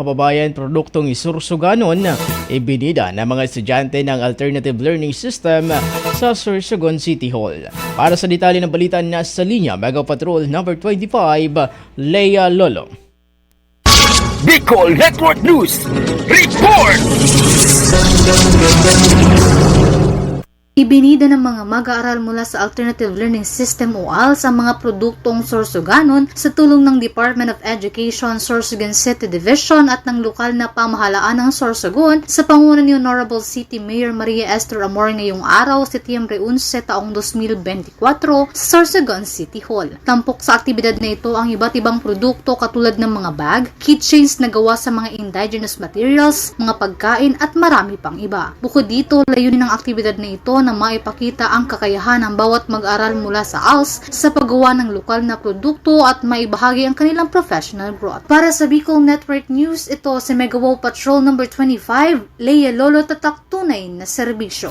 Kababayan, produktong isursuganon, ibinida ng mga estudyante ng Alternative Learning System sa Sorsogon City Hall. Para sa detalye ng balita na sa linya, Mega Patrol number 25, Leia Lolo. Bicol Network News Report! Ibinida ng mga mag-aaral mula sa Alternative Learning System o ALS ang mga produktong Sorsoganon sa tulong ng Department of Education, Sorsogon City Division at ng lokal na pamahalaan ng Sorsogon sa panguna ni Honorable City Mayor Maria Esther Amor ngayong araw, Setyembre 11, taong 2024 sa Sorsogon City Hall. Tampok sa aktibidad na ito ang iba't ibang produkto katulad ng mga bag, keychains na gawa sa mga indigenous materials, mga pagkain at marami pang iba. Bukod dito, layunin ng aktibidad na ito na maipakita ang kakayahan ng bawat mag-aral mula sa ALS sa paggawa ng lokal na produkto at maibahagi ang kanilang professional growth. Para sa Bicol Network News, ito si Mega Patrol number 25, Leia Lolo, tatak tunay na serbisyo.